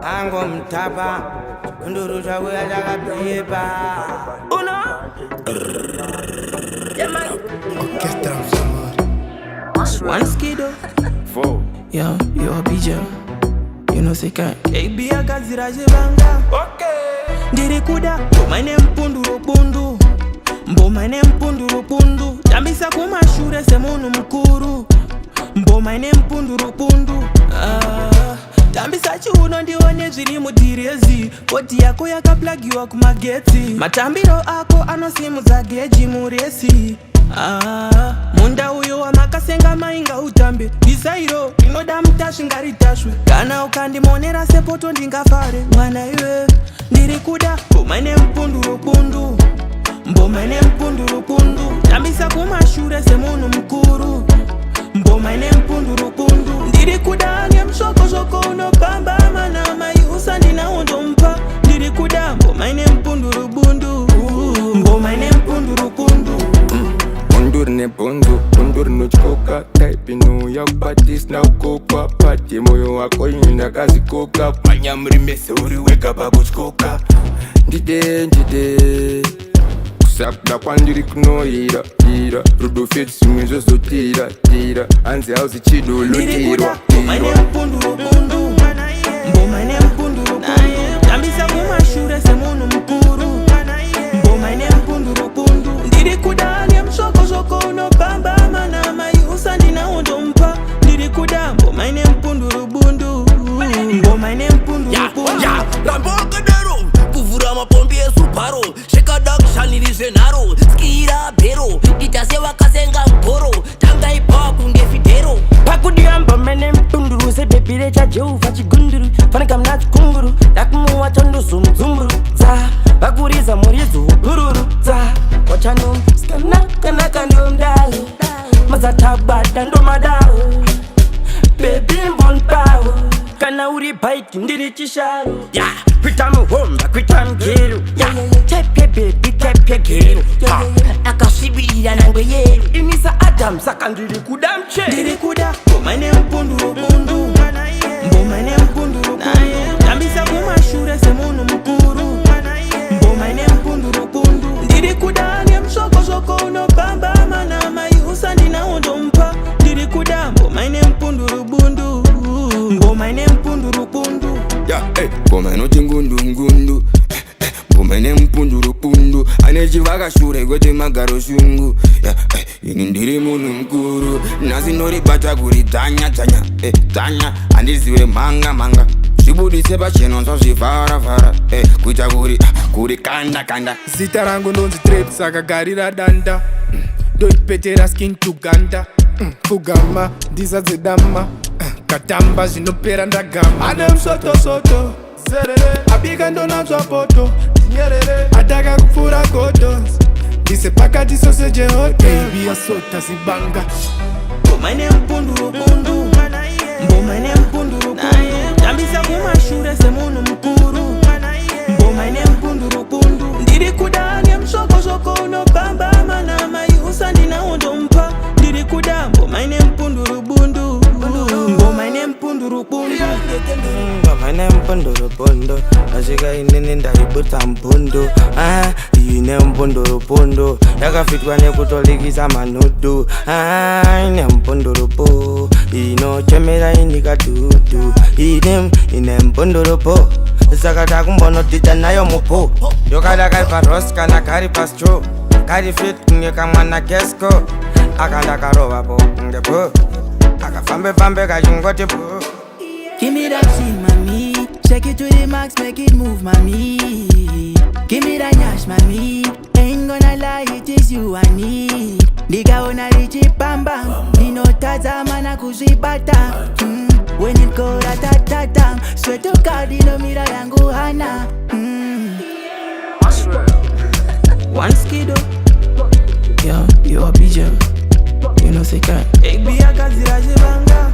Ango mtapa Mupunduru chakuya chakapepa Uno Orchestra mzamari One skido 4 Yo, yo, bija. You know, say can. Baby akazira chivanga Ndiri kuda Mbomaine Mupunduru Bundu Mbomaine Mupunduru Bundu Tambisa kumashure semunu mkuru Mbomaine Mupunduru Bundu Tambisa chiuno ndione zviri mudirezi Koti yako yakaplagiwa kumagetsi Matambiro ako anosimudza geji muresi Munda uyo wamakasenga mainga utambe Disairo, inoda mutasvinga ritashwe Kana ukandimonera sepoto ndingafare Mwana iwe, ndiri kuda Mbomaine Mupunduru Bundu Mbomaine Mupunduru Bundu Tambisa kumashure semunhu mukuru Mbomaine Mupunduru Bundu Ndiri kuda ngemshoko unopamba Mana mai usandinawo ndompa Ndiri kuda Mbomaine Mupunduru Bundu Mbomaine Mupunduru Bundu Bunduru ne bundu, bunduru no chikoka Type ino ya kubatis na ukoka Pati moyo wako yinda kazi koka Panyamri mese uri weka babu chikoka Ndide Kusakda kwandiri kunoira Rudo feti simwezo zotira Anzi hauzi chido lutirwa Mbomaine Mupunduru Bundu Mbomaine Mupunduru Bundu Tambisa kumashure semunhu mukuru Mbomaine Mupunduru Bundu Ndiri kuda ngemshoko unopamba Mana mai usandinawo ndompa Ndiri kuda Mbomaine Mupunduru Bundu Mbomaine Mupunduru Bundu Rambokadaro kuvura mapombi esuparo shekadakushanirize nharo skira bhero itase wakasenga mgoro tangaipa kunge fidhero pakudiya Mbomaine Mupunduru sebhebhire chajehovha chigunduru faneka muna chikunguru ndakumuwa chondozomudzumburu dza vakuriza muridzo upururu dza wachanom skanaka ndomdalo mazatabata ndomadaro bebi mbonpawo kana uri bhaiki ndiri chisharo kuita muhomba kuita mugero type bebi type gero akasvibirira nangwe yero inisa adam saka ndiri kuda mche Ndiri kuda Mbomaine Mupunduru Bundu Mbomaine Mupunduru Bundu Tambisa kumashure semunhu mukuru Mbomaine Mupunduru Bundu Ndiri kuda ngemshoko unopamba Mana mai usandinawo ndompa Ndiri kuda Mbomaine Mupunduru Bundu Mbomaine Mupunduru Bundu Mbomaine chingundu Mbomaine Mupunduru Bundu Ane chivakashure kwete magaro shungu Ini ndiri munhu mukuru Nasi noribata kuri dzanya Handizive manga Zvibudise pacheno zvivhara Kuita kuri kanda Zita rangu ndonzi trap saka garira danda Ndoipetera skin to ganda Kugama ndizadzedama Katamba zvinopera ndagama Ane msoto zerere Abika ndonamswa poto Nyerere Ataka kupfura kotos Ndise pakati sose jehote Baby asota zibanga Mbomaine Mupunduru Bundu Mbomaine Mupunduru Bundu Tambisa kumashure semunhu mukuru Mbomaine Mupunduru Bundu Ndiri kuda ngemshoko unopamba Mana mai usandinawo ndompa Ndiri kuda Mbomaine Mupunduru Bundu Mbomaine Mupunduru Bundu Mbomaine Mupunduru Bundu. Asika inini ndaibuta mbundu. Ine Mupunduru Bundu. Yakafitwa nekutolikisa manudu. Ine Mupunduru Bundu. Inochemera inikadudu. Ine Mupunduru Bundu. Saka takumbonodhidha nayo mupo. Yokada kari paros kana kari pastro. Kari fit kunge kamwana kesko. Akanda karova po ngepo. Akafambe kachingoti po. Give me that shit, mommy. Shake it to the max, make it move, mommy. Give me that nyash, mommy. Ain't gonna lie, it is you I need. Diga una richi bam bam. Dino taza mana kuzibata. When it go ratatatam. Swear to God, dino mira yangu hana. One skido. Yo, yo, bija. You know, say can. Baby akazira chivanga